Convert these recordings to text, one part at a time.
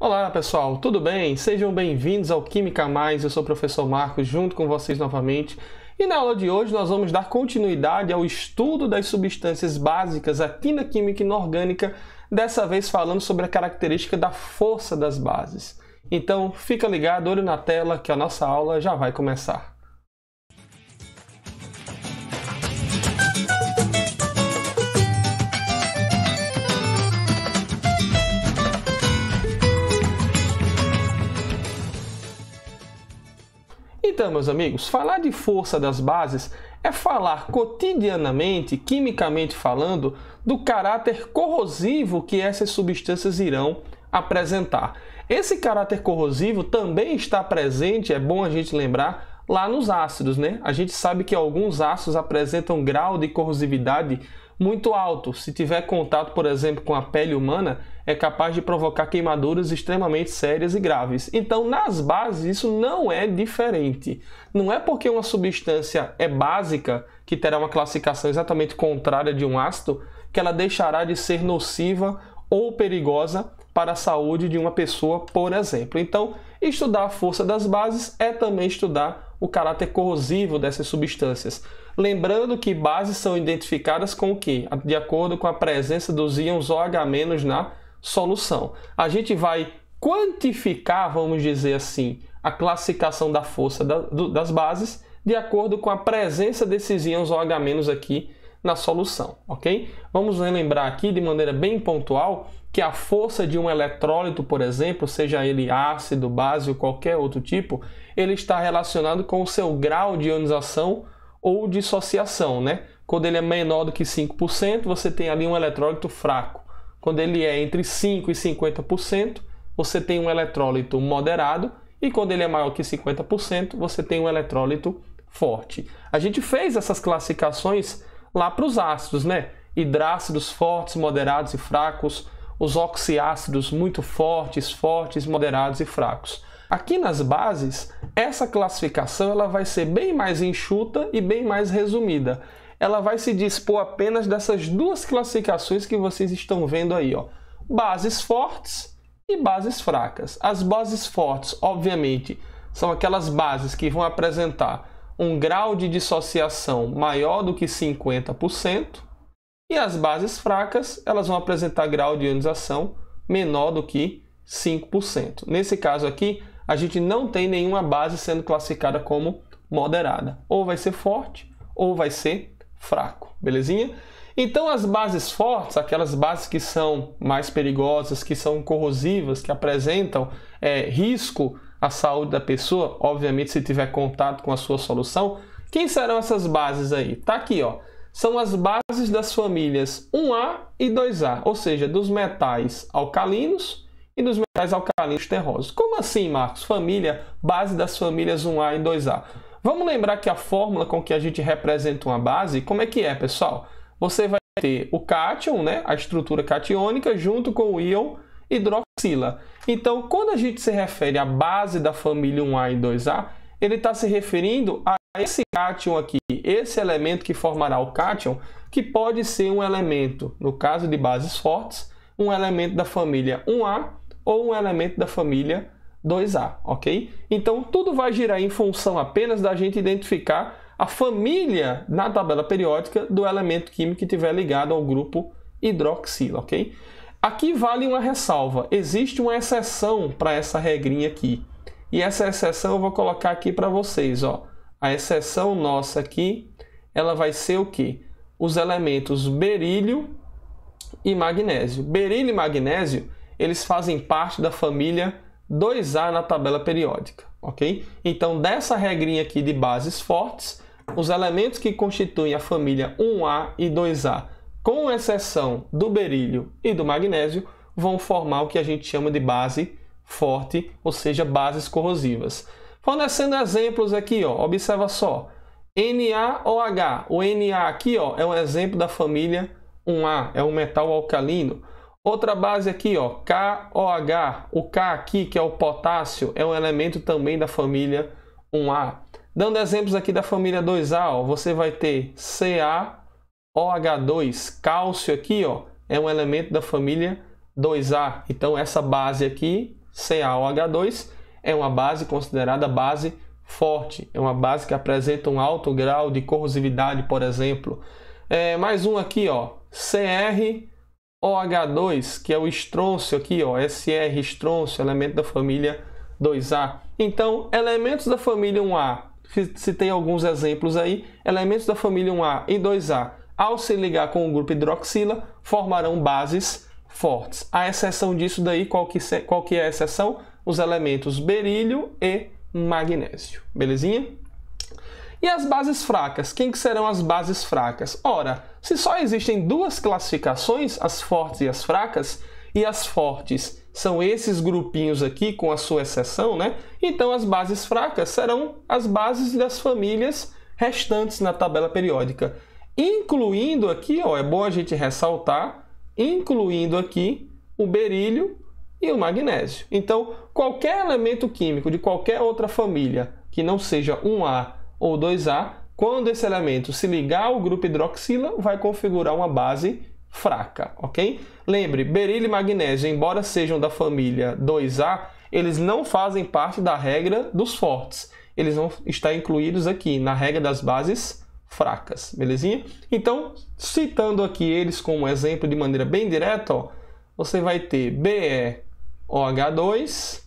Olá pessoal, tudo bem? Sejam bem-vindos ao Química Mais, eu sou o professor Marcos, junto com vocês novamente. E na aula de hoje nós vamos dar continuidade ao estudo das substâncias básicas aqui na Química Inorgânica, dessa vez falando sobre a característica da força das bases. Então fica ligado, olho na tela, que a nossa aula já vai começar. Então, meus amigos, falar de força das bases é falar cotidianamente, quimicamente falando, do caráter corrosivo que essas substâncias irão apresentar. Esse caráter corrosivo também está presente, é bom a gente lembrar, lá nos ácidos, né? A gente sabe que alguns ácidos apresentam um grau de corrosividade muito alto. Se tiver contato, por exemplo, com a pele humana, é capaz de provocar queimaduras extremamente sérias e graves. Então, nas bases, isso não é diferente. Não é porque uma substância é básica, que terá uma classificação exatamente contrária de um ácido, que ela deixará de ser nociva ou perigosa para a saúde de uma pessoa, por exemplo. Então, estudar a força das bases é também estudar o caráter corrosivo dessas substâncias. Lembrando que bases são identificadas com o quê? De acordo com a presença dos íons OH- na solução. A gente vai quantificar, vamos dizer assim, a classificação da força das bases de acordo com a presença desses íons OH- aqui na solução, ok? Vamos relembrar aqui de maneira bem pontual que a força de um eletrólito, por exemplo, seja ele ácido, base ou qualquer outro tipo, ele está relacionado com o seu grau de ionização ou dissociação, né? Quando ele é menor do que 5%, você tem ali um eletrólito fraco. Quando ele é entre 5% e 50%, você tem um eletrólito moderado. E quando ele é maior que 50%, você tem um eletrólito forte. A gente fez essas classificações lá para os ácidos, né? Hidrácidos fortes, moderados e fracos. Os oxiácidos muito fortes, moderados e fracos. Aqui nas bases, essa classificação ela vai ser bem mais enxuta e bem mais resumida. Ela vai se dispor apenas dessas duas classificações que vocês estão vendo aí, ó. Bases fortes e bases fracas. As bases fortes, obviamente, são aquelas bases que vão apresentar um grau de dissociação maior do que 50%. E as bases fracas, elas vão apresentar grau de ionização menor do que 5%. Nesse caso aqui, a gente não tem nenhuma base sendo classificada como moderada. Ou vai ser forte, ou vai ser fraco. Belezinha? Então, as bases fortes, aquelas bases que são mais perigosas, que são corrosivas, que apresentam risco à saúde da pessoa, obviamente, se tiver contato com a sua solução, quem serão essas bases aí? Tá aqui, ó. São as bases das famílias 1A e 2A, ou seja, dos metais alcalinos e dos metais alcalinos terrosos. Como assim, Marcos? Base das famílias 1A e 2A. Vamos lembrar que a fórmula com que a gente representa uma base, como é que é, pessoal? Você vai ter o cátion, né, a estrutura catiônica, junto com o íon hidroxila. Então, quando a gente se refere à base da família 1A e 2A, ele está se referindo a esse cátion aqui, esse elemento que formará o cátion, que pode ser um elemento, no caso de bases fortes, um elemento da família 1A ou um elemento da família 2A, ok? Então, tudo vai girar em função apenas da gente identificar a família na tabela periódica do elemento químico que estiver ligado ao grupo hidroxila, ok? Aqui vale uma ressalva, existe uma exceção para essa regrinha aqui. E essa exceção eu vou colocar aqui para vocês, ó. A exceção nossa aqui, ela vai ser o quê? Os elementos berílio e magnésio. Berílio e magnésio, eles fazem parte da família 2A na tabela periódica, ok? Então, dessa regrinha aqui de bases fortes, os elementos que constituem a família 1A e 2A, com exceção do berílio e do magnésio, vão formar o que a gente chama de base forte, ou seja, bases corrosivas. Fornecendo exemplos aqui, ó, observa só. NaOH. O Na aqui, ó, é um exemplo da família 1A, é um metal alcalino. Outra base aqui, ó, KOH. O K aqui, que é o potássio, é um elemento também da família 1A. Dando exemplos aqui da família 2A, ó, você vai ter CaOH2. Cálcio aqui, ó, é um elemento da família 2A. Então, essa base aqui CaOH2 é uma base considerada base forte, é uma base que apresenta um alto grau de corrosividade, por exemplo. Mais um aqui, ó, CrOH2, que é o estrôncio aqui, ó, Sr estrôncio, elemento da família 2A. Então, elementos da família 1A, citei alguns exemplos aí, elementos da família 1A e 2A, ao se ligar com o grupo hidroxila, formarão bases fortes. A exceção disso daí, qual que é a exceção? Os elementos berílio e magnésio. Belezinha? E as bases fracas? Quem que serão as bases fracas? Ora, se só existem duas classificações, as fortes e as fracas, e as fortes são esses grupinhos aqui, com a sua exceção, né? Então, as bases fracas serão as bases das famílias restantes na tabela periódica. Incluindo aqui, ó, é bom a gente ressaltar, incluindo aqui o berílio e o magnésio. Então, qualquer elemento químico de qualquer outra família que não seja 1A ou 2A, quando esse elemento se ligar ao grupo hidroxila, vai configurar uma base fraca, ok? Lembre, berílio e magnésio, embora sejam da família 2A, eles não fazem parte da regra dos fortes. Eles vão estar incluídos aqui na regra das bases fracas, belezinha? Então, citando aqui eles como exemplo de maneira bem direta, ó, você vai ter BeOH2,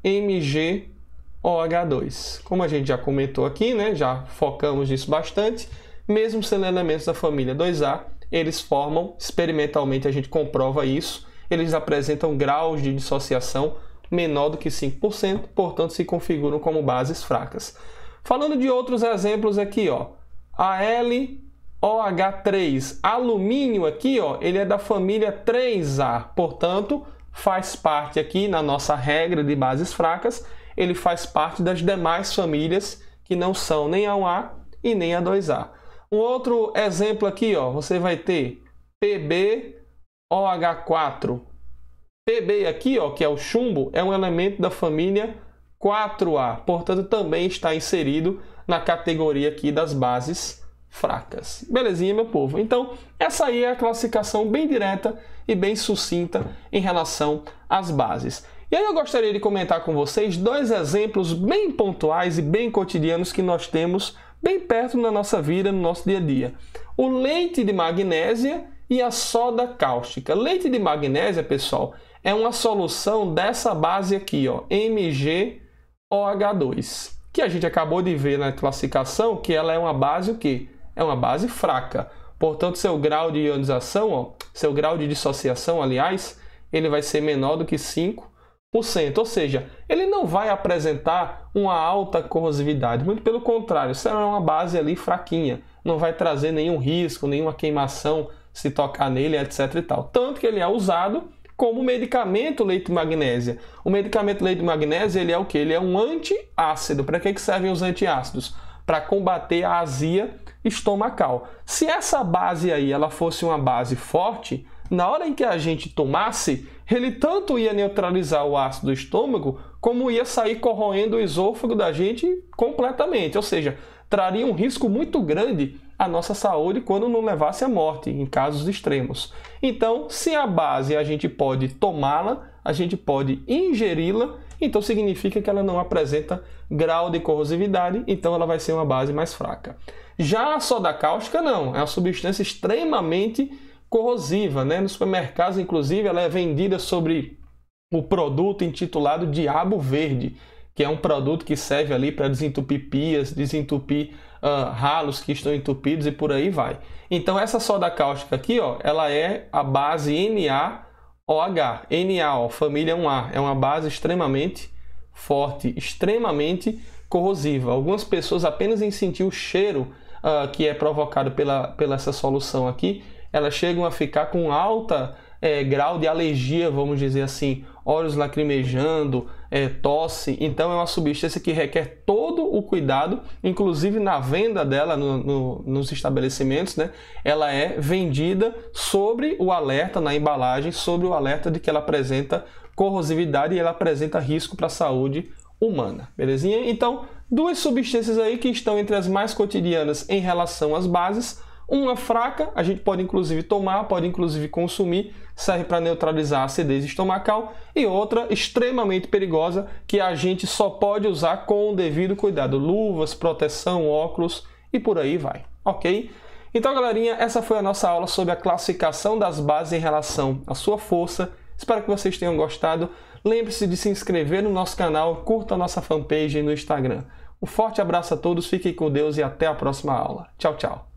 MgOH2. Como a gente já comentou aqui, né, já focamos nisso bastante, mesmo sendo elementos da família 2A, eles formam, experimentalmente a gente comprova isso, eles apresentam graus de dissociação menor do que 5%, portanto se configuram como bases fracas. Falando de outros exemplos aqui, ó, AlOH3, alumínio aqui, ó, ele é da família 3A, portanto, faz parte aqui na nossa regra de bases fracas, ele faz parte das demais famílias que não são nem a 1A e nem a 2A. Um outro exemplo aqui, ó, você vai ter PbOH4. Pb aqui, ó, que é o chumbo, é um elemento da família 4A, portanto, também está inserido na categoria aqui das bases fracas. Belezinha, meu povo? Então, essa aí é a classificação bem direta e bem sucinta em relação às bases. E aí eu gostaria de comentar com vocês dois exemplos bem pontuais e bem cotidianos que nós temos bem perto na nossa vida, no nosso dia a dia. O leite de magnésia e a soda cáustica. Leite de magnésia, pessoal, é uma solução dessa base aqui, ó, MgOH2, que a gente acabou de ver na classificação que ela é uma base o quê? É uma base fraca. Portanto, seu grau de ionização, ó, seu grau de dissociação, aliás, ele vai ser menor do que 5%. Ou seja, ele não vai apresentar uma alta corrosividade. Muito pelo contrário, será uma base ali fraquinha. Não vai trazer nenhum risco, nenhuma queimação se tocar nele, etc. e tal. Tanto que ele é usado como medicamento leite de magnésia. O medicamento leite de magnésia, ele é o quê? Ele é um antiácido. Para que servem os antiácidos? Para combater a azia estomacal. Se essa base aí ela fosse uma base forte, na hora em que a gente tomasse, ele tanto ia neutralizar o ácido do estômago, como ia sair corroendo o esôfago da gente completamente. Ou seja, traria um risco muito grande à nossa saúde quando não levasse à morte, em casos extremos. Então, se a base a gente pode tomá-la, a gente pode ingeri-la, então significa que ela não apresenta grau de corrosividade, então ela vai ser uma base mais fraca. Já a soda cáustica não, é uma substância extremamente corrosiva, né? Nos supermercados, inclusive, ela é vendida sobre o produto intitulado Diabo Verde, que é um produto que serve ali para desentupir pias, desentupir ralos que estão entupidos e por aí vai. Então essa soda cáustica aqui, ó, ela é a base NaOH. Na, ó, família 1A, é uma base extremamente forte, extremamente corrosiva. Algumas pessoas apenas em sentir o cheiro que é provocado pela essa solução aqui, elas chegam a ficar com alta grau de alergia, vamos dizer assim, olhos lacrimejando, tosse. Então é uma substância que requer todo o cuidado, inclusive na venda dela nos estabelecimentos, né? Ela é vendida sobre o alerta na embalagem, sobre o alerta de que ela apresenta corrosividade e ela apresenta risco para a saúde humana, belezinha? Então, duas substâncias aí que estão entre as mais cotidianas em relação às bases. Uma fraca, a gente pode inclusive tomar, pode inclusive consumir, serve para neutralizar a acidez estomacal, e outra extremamente perigosa, que a gente só pode usar com o devido cuidado, luvas, proteção, óculos e por aí vai, ok? Então, galerinha, essa foi a nossa aula sobre a classificação das bases em relação à sua força. Espero que vocês tenham gostado. Lembre-se de se inscrever no nosso canal, curta a nossa fanpage no Instagram. Um forte abraço a todos, fiquem com Deus e até a próxima aula. Tchau, tchau!